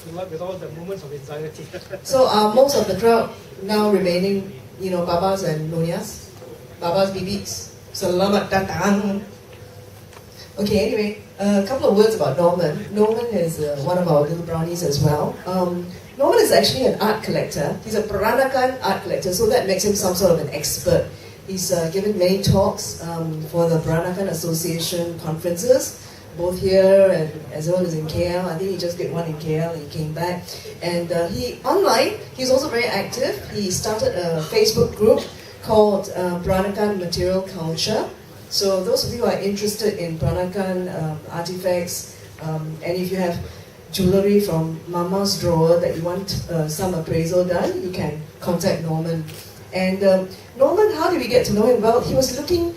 with all the moments of anxiety. So are most of the crowd now remaining, babas and nonyas? Babas, bibis, selamat datang. Okay, anyway, a couple of words about Norman. Norman is one of our little brownies as well. Norman is actually an art collector. He's a Peranakan art collector, so that makes him some sort of an expert. He's given many talks for the Peranakan Association conferences, both here and as well as in KL. I think he just did one in KL and he came back. And he's also very active. He started a Facebook group called Peranakan Material Culture. So those of you who are interested in Peranakan artifacts, and if you have jewellery from Mama's drawer that you want some appraisal done, you can contact Norman. And Norman, how did we get to know him? Well, he was actually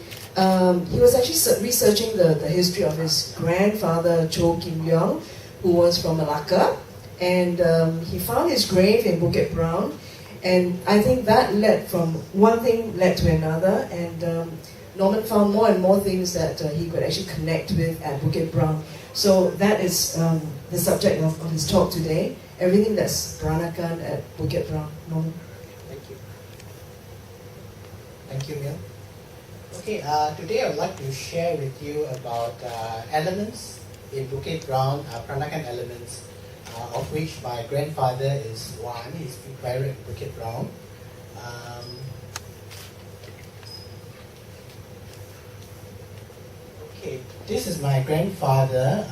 researching the history of his grandfather, Cho Kim Leong, who was from Malacca. And he found his grave in Bukit Brown. And I think that one thing led to another. And Norman found more and more things that he could actually connect with at Bukit Brown. So that is the subject of his talk today. Everything that's Peranakan at Bukit Brown. Norman. Thank you. Thank you, Mil. Okay, today I would like to share with you about elements in Bukit Brown, Peranakan elements, of which my grandfather is one. He's buried in Bukit Brown. Okay, this is my grandfather,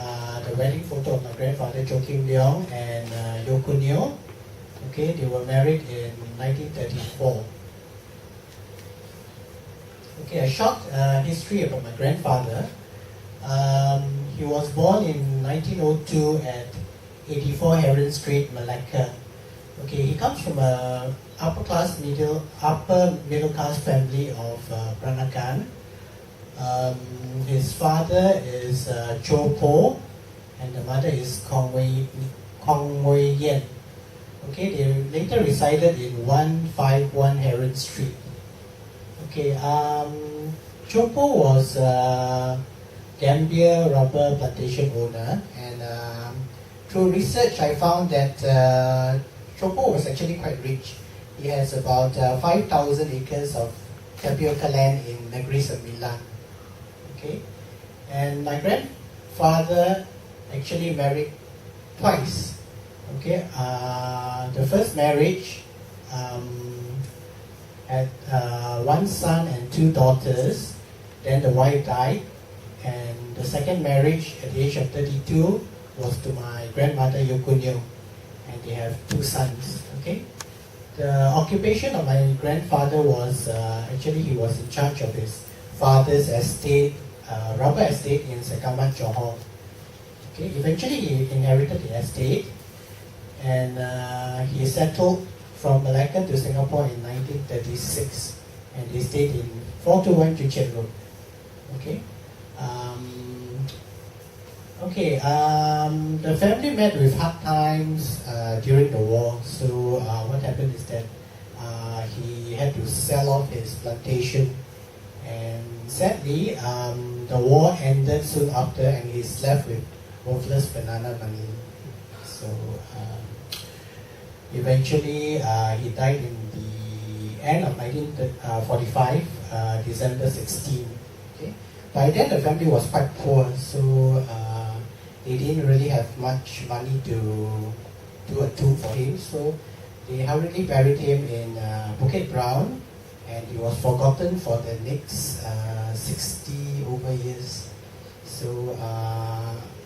the wedding photo of my grandfather, Cho Kim Leong and Yoko Neo. Okay, they were married in 1934. Okay, a short history about my grandfather. He was born in 1902 at 84 Heron Street, Malacca. Okay, he comes from a upper middle class family of Peranakan. His father is Cho Po, and the mother is Kong Wei Yen. Okay, they later resided in 151 Heron Street. Okay, Cho Po was Gambia rubber plantation owner, and through research I found that Cho Po was actually quite rich. He has about 5,000 acres of tapioca land in Negris of Milan. Okay, and my grandfather actually married twice. Okay, the first marriage had one son and two daughters. Then the wife died, and the second marriage at the age of 32 was to my grandmother Yoko Neo, and they have two sons. Okay, the occupation of my grandfather was actually he was in charge of his father's estate, rubber estate in Sekamat, Johor. Okay, eventually he inherited the estate, and he settled from Malacca to Singapore in 1936, and they stayed in 421 Juchet Road. Okay. The family met with hard times during the war. So what happened is that he had to sell off his plantation, and sadly the war ended soon after, and he's left with worthless banana money. So eventually he died in the end of 1945, December 16. Okay. By then the family was quite poor, so they didn't really have much money to do a tomb for him, so they hurriedly buried him in Bukit Brown, and he was forgotten for the next 60 over years. So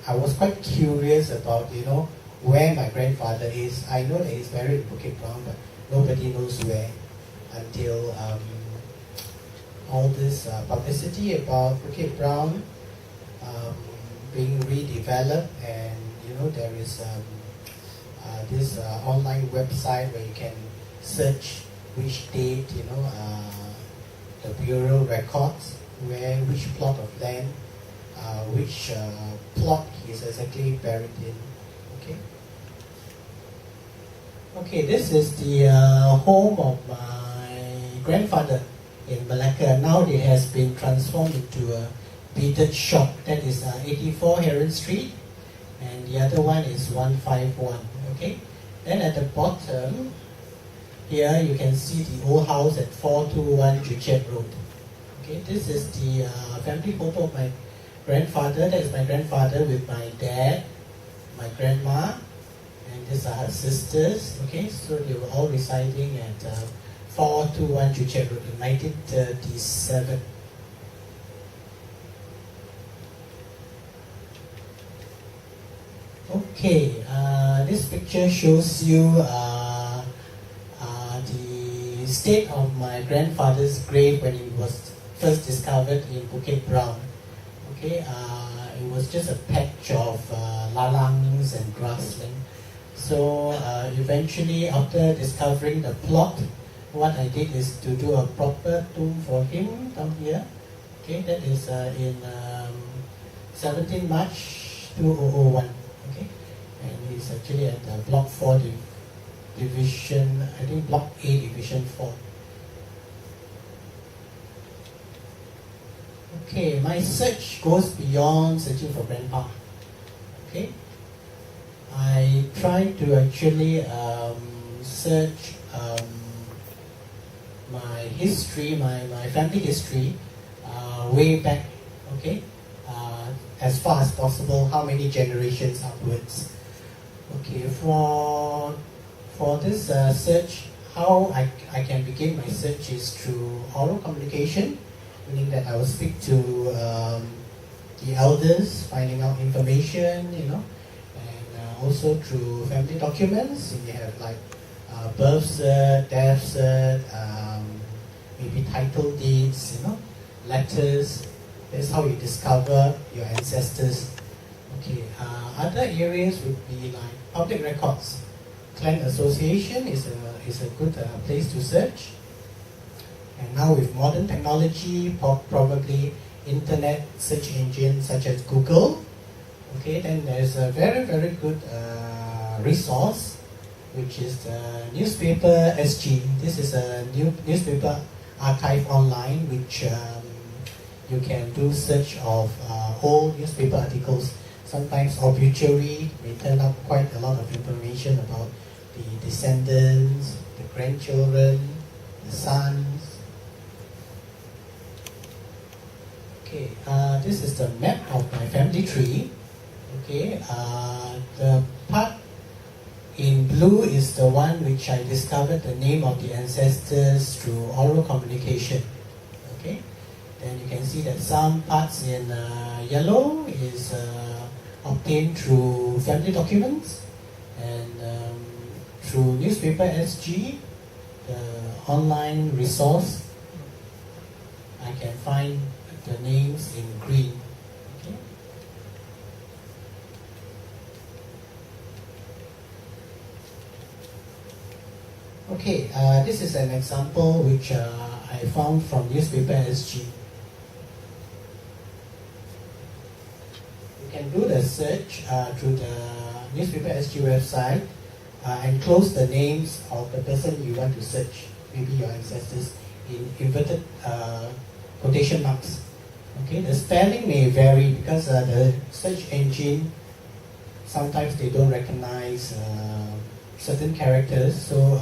I was quite curious about, where my grandfather is. I know that he's buried in Bukit Brown, but nobody knows where until all this publicity about Bukit Brown being redeveloped, and there is this online website where you can search which date, the bureau records which plot of land, which plot he's exactly buried in. Okay, this is the home of my grandfather in Malacca. Now it has been transformed into a beaded shop. That is 84 Heron Street, and the other one is 151. Okay, then at the bottom here you can see the old house at 421 Juchet Road. Okay, this is the family photo of my grandfather. That is my grandfather with my dad, my grandma, and these are her sisters. Okay, so they were all residing at 421 Juchet Road in 1937. Okay, this picture shows you the state of my grandfather's grave when it was first discovered in Bukit Brown. Okay, it was just a patch of lalangs and grassland. So eventually, after discovering the plot, what I did is to do a proper tomb for him down here. Okay, that is in 17 March 2001. Okay, and he's actually at Block 4 Division, I think Block A Division 4. Okay, my search goes beyond searching for grandpa. Okay, I try to actually search my history, my family history, way back. Okay, as far as possible, how many generations upwards. Okay, for this search, how I can begin my search is through oral communication, meaning that I will speak to the elders, finding out information, and also through family documents. We have like birth cert, death cert, maybe title deeds, letters. That's how you discover your ancestors. Okay, other areas would be like public records. Clan association is a good place to search. And now with modern technology, probably internet search engines such as Google. Okay, then there's a very, very good resource, which is the newspaper SG. This is a newspaper archive online, which you can do search of old newspaper articles. Sometimes obituary may turn up quite a lot of information about the descendants, the grandchildren, the sons. Okay, this is the map of my family tree. Okay, the part in blue is the one which I discovered the name of the ancestors through oral communication. Okay, then you can see that some parts in yellow is obtained through family documents, and through newspaper SG, the online resource, I can find the names in green. Okay, this is an example which I found from newspaper SG. You can do the search through the newspaper SG website and close the names of the person you want to search, maybe your ancestors, in inverted quotation marks. Okay, the spelling may vary because the search engine, sometimes they don't recognize certain characters. So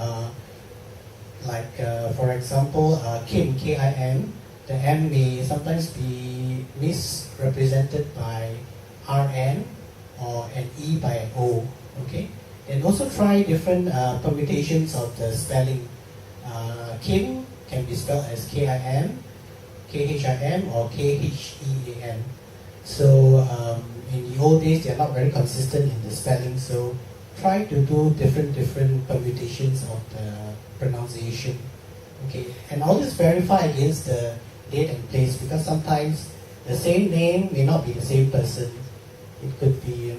for example, Kim, K-I-M, the M may sometimes be misrepresented by RN or an E by an O. Okay, and also try different permutations of the spelling. Kim can be spelled as K-I-M, K-H-I-M, or K-H-E-A-M. So in the old days, they are not very consistent in the spelling. So try to do different permutations of the pronunciation. Okay, and always verify against the date and place, because sometimes the same name may not be the same person. It could be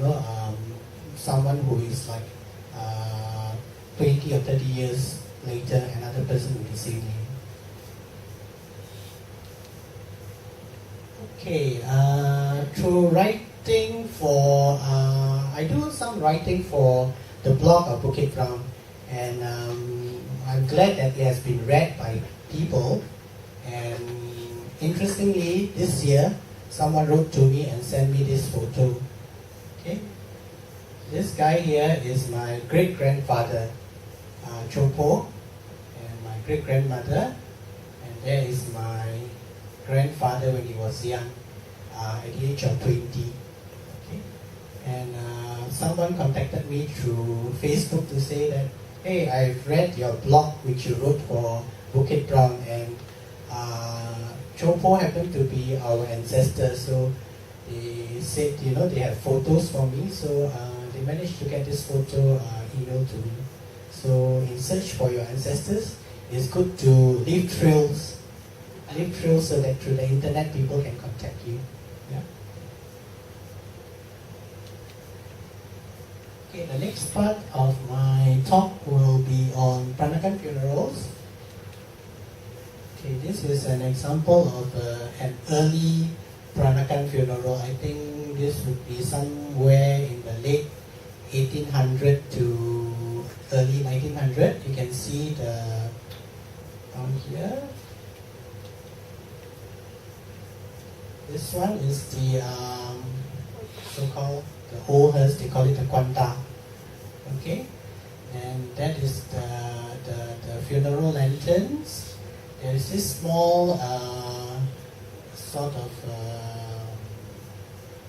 someone who is like 20 or 30 years later, another person with the same name. Okay, through writing for I do some writing for the blog of Bukit Brown, and I'm glad that it has been read by people. And interestingly, this year someone wrote to me and sent me this photo. Okay, This guy here is my great-grandfather, Chopo, and my great-grandmother. And there is my grandfather when he was young, at the age of 20. Okay? And someone contacted me through Facebook to say that, hey, I've read your blog which you wrote for BUKIT BROWN, and Chopo happened to be our ancestor, so they said, they have photos for me, so they managed to get this photo emailed to me. So in search for your ancestors, it's good to leave trails so that through the internet people can contact you. Yeah. Okay, the next part of my talk will be on Peranakan funerals. Okay, this is an example of an early Peranakan funeral. I think this would be somewhere in the late 1800 to early 1900. You can see the down here. This one is the so-called the old hearse. They call it the kwanta. Okay, and that is the funeral lanterns. There is this small sort of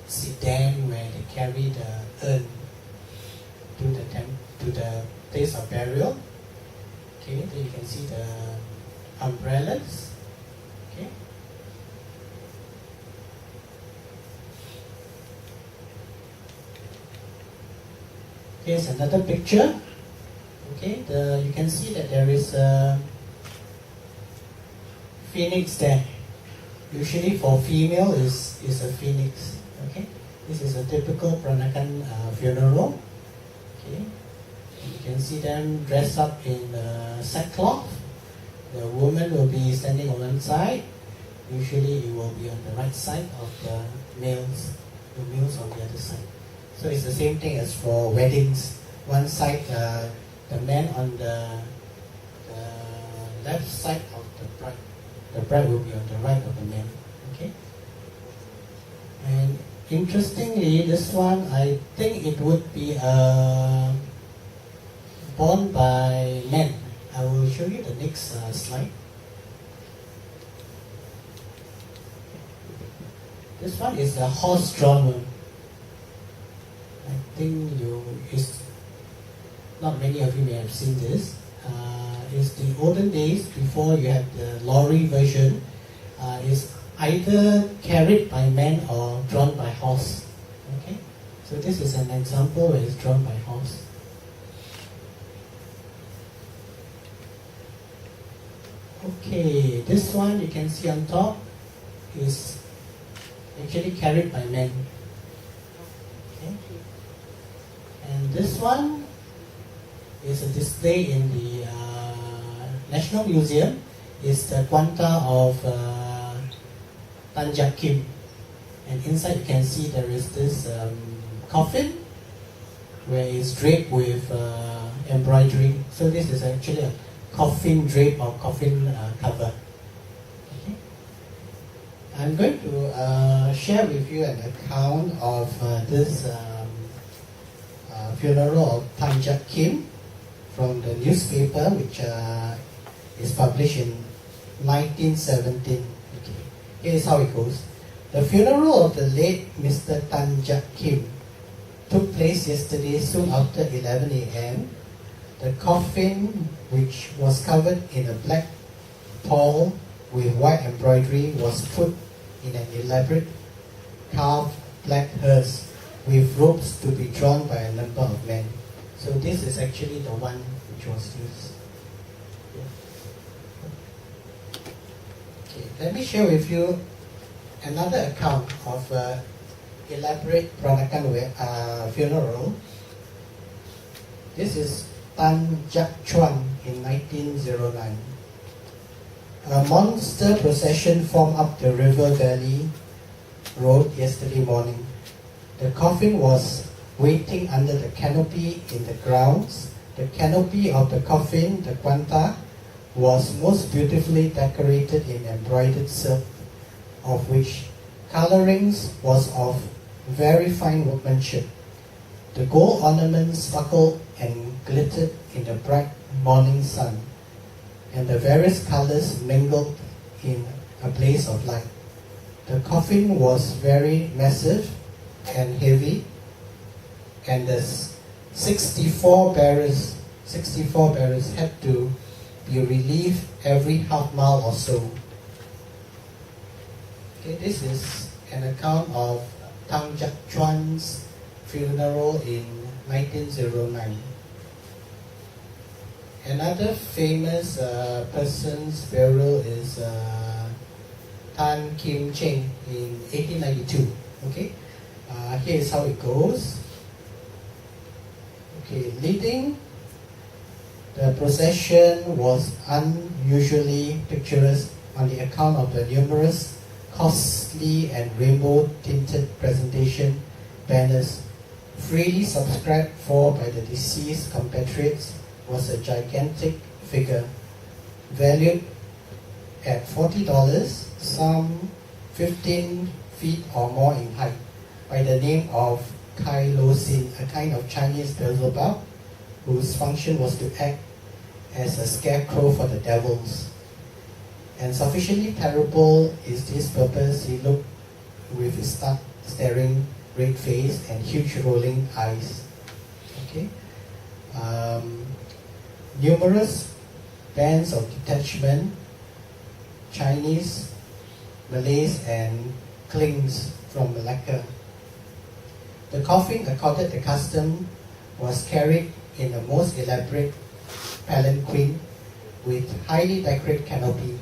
sedan where they carry the urn to the place of burial. Okay, then you can see the umbrellas. Okay. Here's another picture. Okay, you can see that there is a phoenix there. Usually for female is a phoenix. Okay, this is a typical Peranakan funeral. Okay, you can see them dressed up in sackcloth. The woman will be standing on one side. Usually it will be on the right side of the males. The males on the other side. So it's the same thing as for weddings. One side, the man on the left side of the bride. The bride will be on the right of the man. Okay. And interestingly, this one, I think it would be borne by men. I will show you the next slide. This one is a horse-drawn one. I think not many of you may have seen this. It's the olden days before you had the lorry version. Is either carried by men or drawn by horse. Okay, so this is an example where it's drawn by horse. Okay, this one you can see on top is actually carried by men. Okay. And this one is a display in the National Museum. It's the kwanta of Tanjak Kim. And inside you can see there is this coffin where it's draped with embroidery. So this is actually a coffin drape or coffin cover. Okay. I'm going to share with you an account of this funeral of Tanjak Kim from the newspaper, which is published in 1917. Okay. Here's how it goes. The funeral of the late Mr. Tanjak Kim took place yesterday soon after 11 a.m. The coffin, which was covered in a black pall with white embroidery, was put in an elaborate carved black hearse with ropes to be drawn by a number of men. So this is actually the one which was used. Okay, let me share with you another account of elaborate Peranakan funeral. This is Tanjak Chuan in 1909. A monster procession formed up the river valley road yesterday morning. The coffin was waiting under the canopy in the grounds. The canopy of the coffin, the kwanta, was most beautifully decorated in embroidered silk, of which colorings was of very fine workmanship. The gold ornaments sparkled and glittered in the bright morning sun, and the various colors mingled in a blaze of light. The coffin was very massive and heavy, and the 64 barrels had to be relieved every half mile or so. Okay, this is an account of Tang Jak Chuan's funeral in 1909. Another famous person's burial is Tan Kim Cheng in 1892. Okay, here is how it goes. Okay, leading the procession was unusually picturesque on the account of the numerous costly and rainbow-tinted presentation banners. Freely subscribed for by the deceased compatriots was a gigantic figure, valued at $40, some 15 feet or more in height, by the name of Kai Lo Sin, a kind of Chinese Beelzebub, whose function was to act as a scarecrow for the devils. And sufficiently terrible is this purpose, he looked with his stark, staring red face and huge rolling eyes. Okay. Numerous bands of detachment, Chinese, Malays and Klings from Malacca. The coffin, according to custom, was carried in a most elaborate palanquin with highly decorated canopy.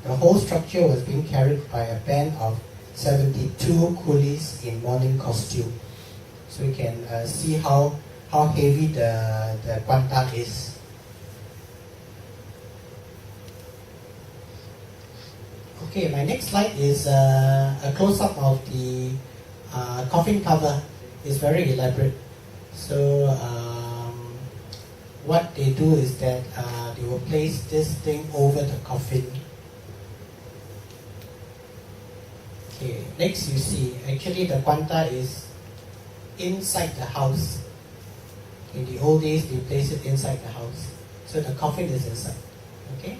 The whole structure was being carried by a band of 72 coolies in mourning costume. So you can see how heavy the kwanta is. Okay, my next slide is a close-up of the coffin cover. It's very elaborate. So what they do is that they will place this thing over the coffin. Okay, next you see, actually the kwanta is inside the house. In the old days, they place it inside the house. So the coffin is inside. Okay?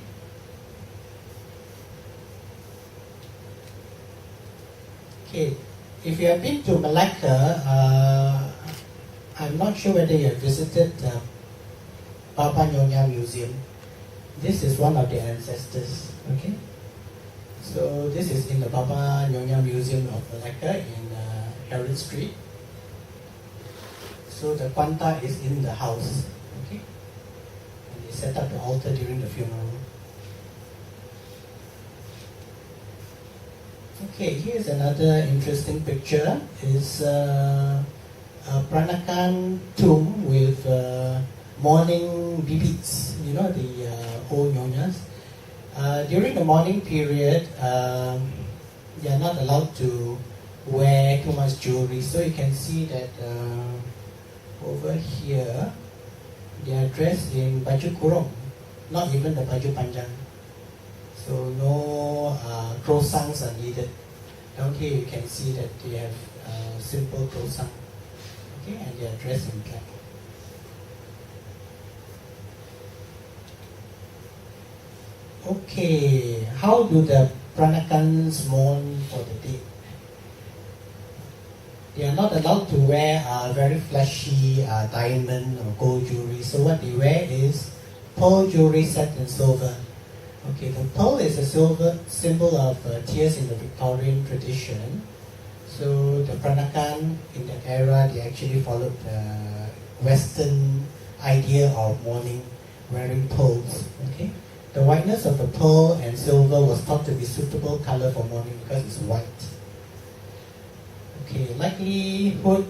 Okay, if you have been to Malacca, I'm not sure whether you have visited the Baba Nyonya Museum. This is one of their ancestors. Okay? So this is in the Baba Nyonya Museum of Malacca in Herald Street. So the kwanta is in the house. Okay? And they set up the altar during the funeral. Okay, here's another interesting picture. It's a Peranakan tomb with mourning bibits, you know, the old nyonyas. During the mourning period, they are not allowed to wear too much jewelry. So you can see that over here, they are dressed in baju kurung, not even the baju panjang. So no croissants are needed. Down here you can see that they have simple croissant. Okay, and they are dressed in black. Okay, how do the Peranakans mourn for the dead? They are not allowed to wear very flashy diamond or gold jewelry. So what they wear is pearl jewelry set in silver. Okay, the pearl is a silver symbol of tears in the Victorian tradition. So the Peranakan in that era, they actually followed the Western idea of mourning, wearing pearls. Okay, the whiteness of the pearl and silver was thought to be suitable color for mourning because it's white. Okay, likelihood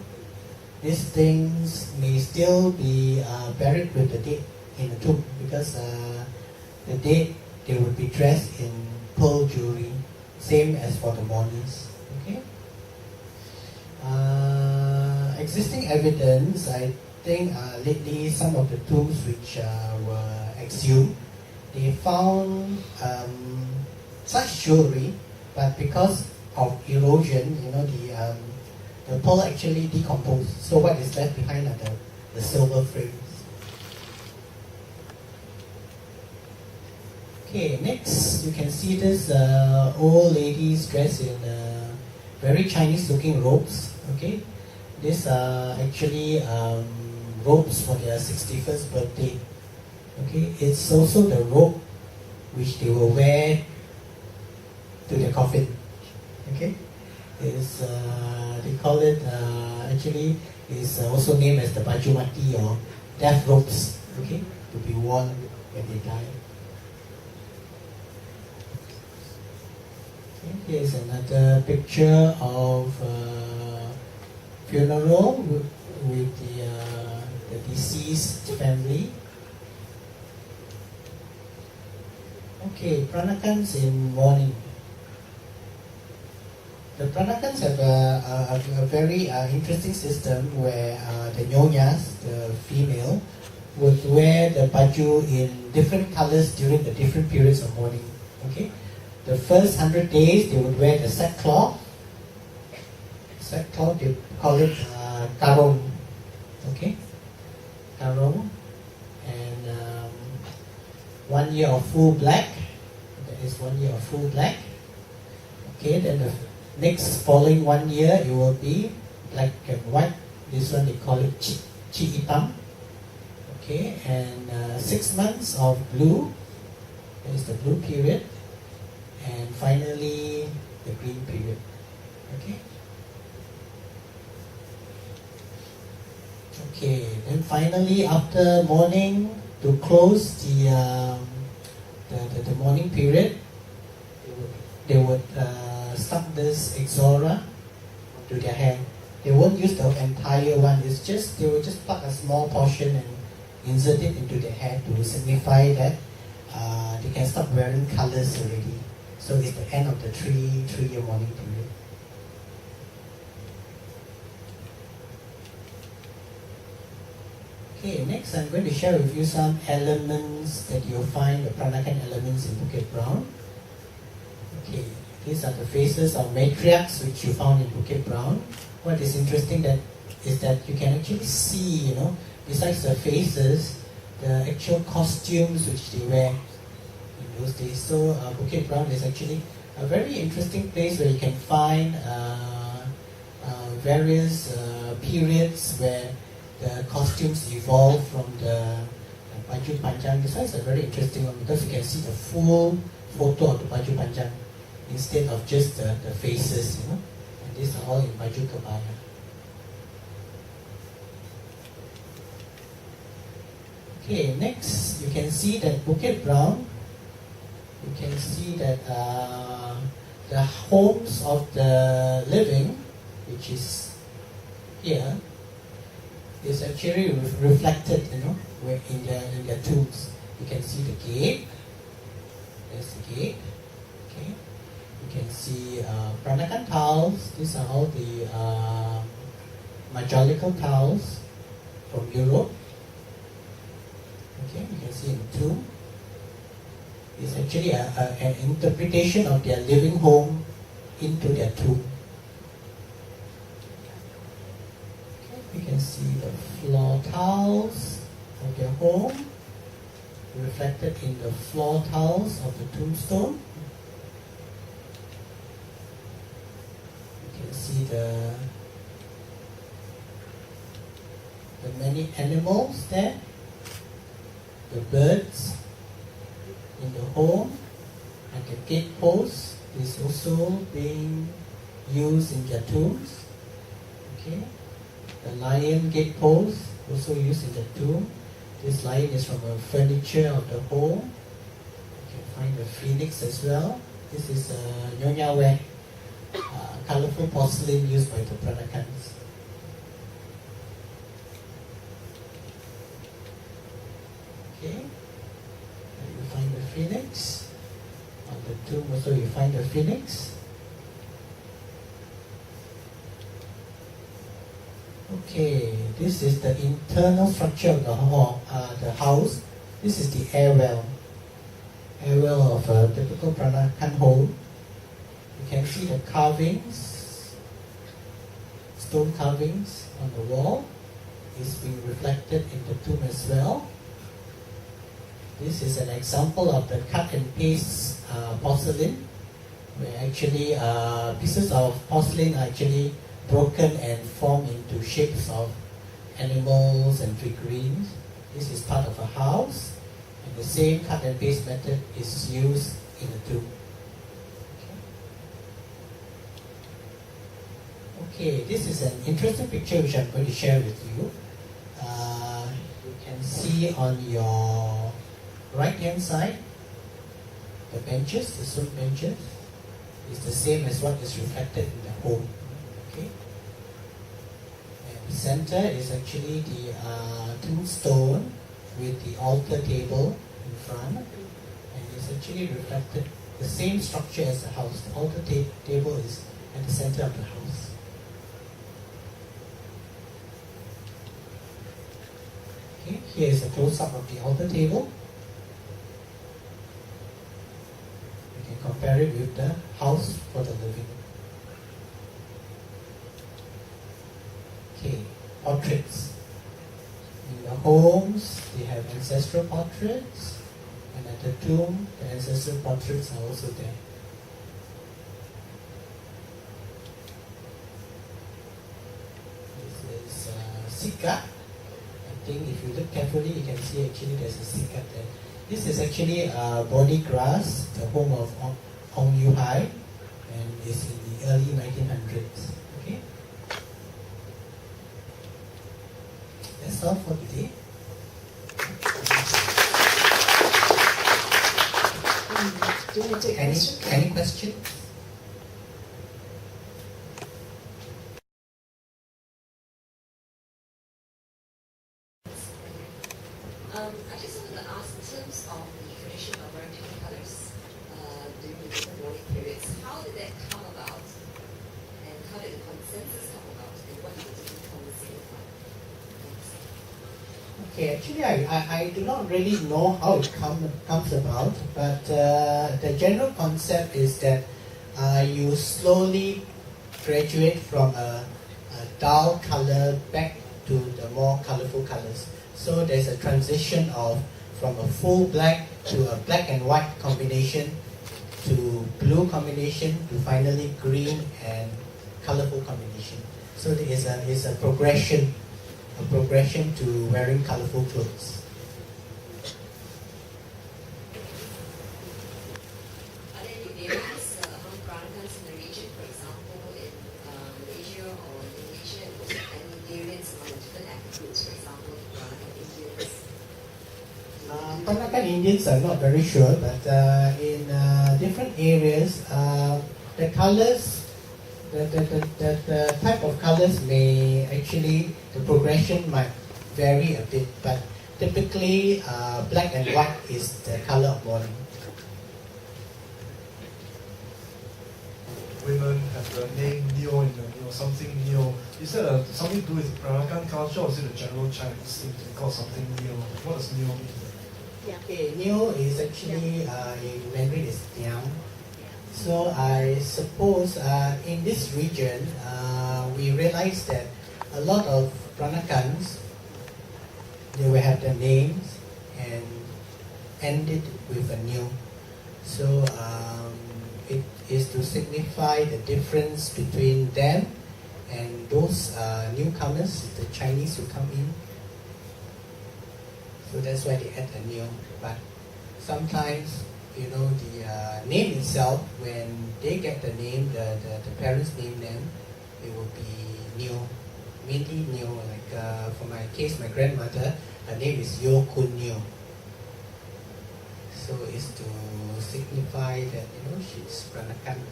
these things may still be buried with the dead in a tomb because the dead, they would be dressed in pearl jewelry, same as for the mourners. Okay. Existing evidence, I think lately some of the tombs which were exhumed, they found such jewelry, but because of erosion, you know, the the pearl actually decomposed. So what is left behind are the silver frames. Okay, next you can see this old ladies dressed in very Chinese-looking robes. Okay, these are actually robes for their 61st birthday. Okay, it's also the robe which they will wear to the coffin. Okay, is they call it actually is also named as the baju mati or death robes. Okay, to be worn when they die. Okay, here's another picture of funeral with the deceased family. Okay, Peranakans in mourning. The Peranakans have a very interesting system where the nyonyas, the female, would wear the baju in different colors during the different periods of mourning. Okay, the first 100 days they would wear the sackcloth. Sackcloth, they call it karong. Okay, karong, and 1 year of full black. That is 1 year of full black. Okay, then the next following 1 year it will be black and white. This one they call it chi itam. Okay, and 6 months of blue. That is the blue period, and finally the green period. Okay. Okay, then finally after mourning, to close the mourning period, they would stuck this exora to their hair. They won't use the entire one. It's just they will just pluck a small portion and insert it into their hair to signify that they can stop wearing colors already. So it's the end of the three-year mourning period. Okay, next I'm going to share with you some elements that you'll find, the Peranakan elements in Bukit Brown. Okay, these are the faces of matriarchs which you found in Bukit Brown. What is interesting is that you can actually see, besides the faces, the actual costumes which they wear in those days. So Bukit Brown is actually a very interesting place where you can find various periods where the costumes evolve from the baju panjang. This one is a very interesting one because you can see the full photo of the baju panjang instead of just the faces, And these are all in baju kebaya. Okay, next you can see that Bukit Brown, you can see that the homes of the living, which is here, is actually reflected, in their tombs. You can see the gate. There's the gate. Okay. You can see Peranakan tiles. These are all the majolical tiles from Europe. Okay, you can see in the tomb. It's actually an interpretation of their living home into their tomb. You can see the floor tiles of their home reflected in the floor tiles of the tombstone. You can see the many animals there, the birds in the home, and the gate post is also being used in their tombs. Okay. The lion gate post also used in the tomb. This lion is from a furniture of the home. You can find the phoenix as well. This is Nyonya ware, colorful porcelain used by the Peranakans. Okay, and you find the phoenix. On the tomb also you find the phoenix. Okay, this is the internal structure of the house. This is the air well of a typical Peranakan home. You can see the carvings stone carvings on the wall is being reflected in the tomb as well. This is an example of the cut and paste porcelain, where actually pieces of porcelain are actually broken and formed into shapes of animals and figurines. This is part of a house, and the same cut and paste method is used in the tomb. Okay, this is an interesting picture which I'm going to share with you. You can see on your right hand side, the benches, the stone benches, is the same as what is reflected in the home. Okay? And the center is actually the tombstone with the altar table in front, and it's actually reflected the same structure as the house. The altar table is at the center of the house. Okay, here is a close-up of the altar table. You can compare it with the house for the living. Okay, portraits. In the homes, they have ancestral portraits, and at the tomb, the ancestral portraits are also there. This is Sikat. I think if you look carefully, you can see actually there's a Sikat there. This is actually Body Grass, the home of Ong Yu Hai, and is in the early 1900s. Okay, that's all for today. Do you want to take a question? Any questions? I just wanted to ask, in terms of the tradition of wearing different colors during the different mourning periods, how did that come about? And how did the consensus come about? And what did the different colors signify? Okay, actually I do not really know how it comes about, but the general concept is that you slowly graduate from a dull color back to the more colorful colors. So there's a transition from a full black to a black and white combination to blue combination to finally green and colorful combination. So there is a progression to wearing colorful clothes. Are there any variants among Peranakans in the region, for example, in Malaysia or Indonesia, and also any variants among the different ethnic groups, for example, Peranakan Indians? Peranakan Indians, I'm not very sure, but in different areas, the colors, the type of colors may actually, the progression might vary a bit, but typically black and white is the color of mourning. Women have the name Neo in the Neo, something Neo. Is that something to do with Peranakan culture, or is it a general Chinese thing to be called something Neo? What does Neo mean? Okay, Neo is actually in Mandarin is Niang. So I suppose in this region, we realized that a lot of Peranakans, they will have their names and ended with a Neo. So it is to signify the difference between them and those newcomers, the Chinese who come in. So that's why they add a Neo. But sometimes, you know, the name itself, when they get the name, the parents name them, it will be Neo, mainly Neo. Like for my case, my grandmother, her name is Yo Kun Neo. So it's to signify that, you know, she's Peranakan.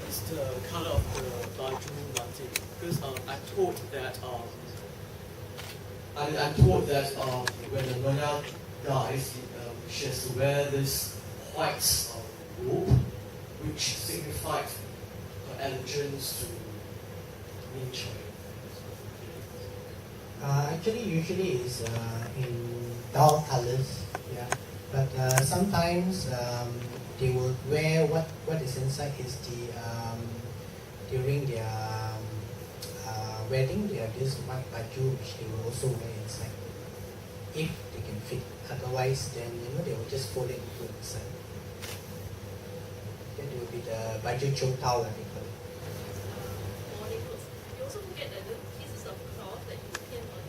It's the color of the baju batik, because I'm told that when the nona dies, she has to wear this white robe, which signified her allegiance to nature. Actually, usually it's in dull colors. Yeah. But sometimes they will wear what is inside is during their wedding, they have this white baju which they will also wear inside, if they can fit. Otherwise, then they will just fold it and put inside. That will be the baju chotao, they call it. Morning clothes. You also get the little pieces of cloth that you pin on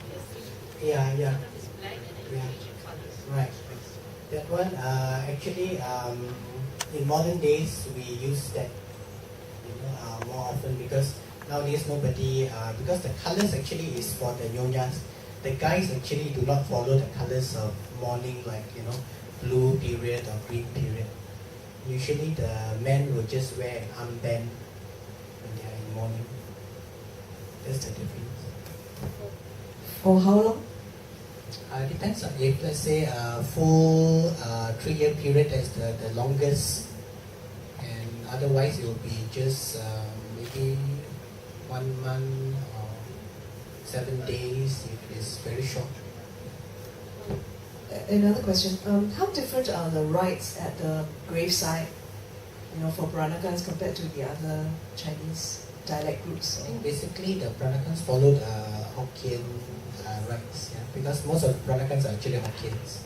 your sleeve. Yeah. Sometimes it's black and then you Yeah. change your colors. Right. That one, actually, in modern days, we use that, more often because nowadays nobody, because the colors actually is for the nyonyas. The guys actually do not follow the colors of mourning, like, blue period or green period. Usually the men will just wear an armband when they are in mourning. That's the difference. For how long? Depends on if, let's say, a full 3-year period, that's the longest, and otherwise it will be just maybe 1 month or 7 days if it is very short. Another question. How different are the rites at the graveside, for Peranakans compared to the other Chinese dialect groups? I think basically the Peranakans followed Hokkien rites, because most of the Peranakans are actually Hokkiens.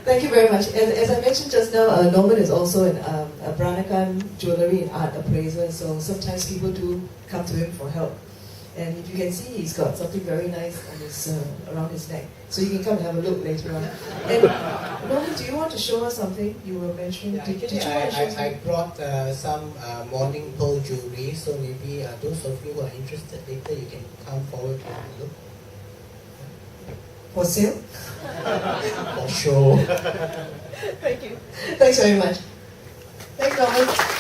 Thank you very much. As I mentioned just now, Norman is also a Peranakan jewellery and art appraiser, so sometimes people do come to him for help. And if you can see, he's got something very nice on around his neck. So you can come and have a look later on. And Norman, do you want to show us something you were mentioning? Yeah, Did you actually, want to show I something? brought some mourning pearl jewelry, so maybe those of you who are interested later, you can come forward and have a look. For sale? For sure. Thank you. Thanks very much. Thanks, Norman.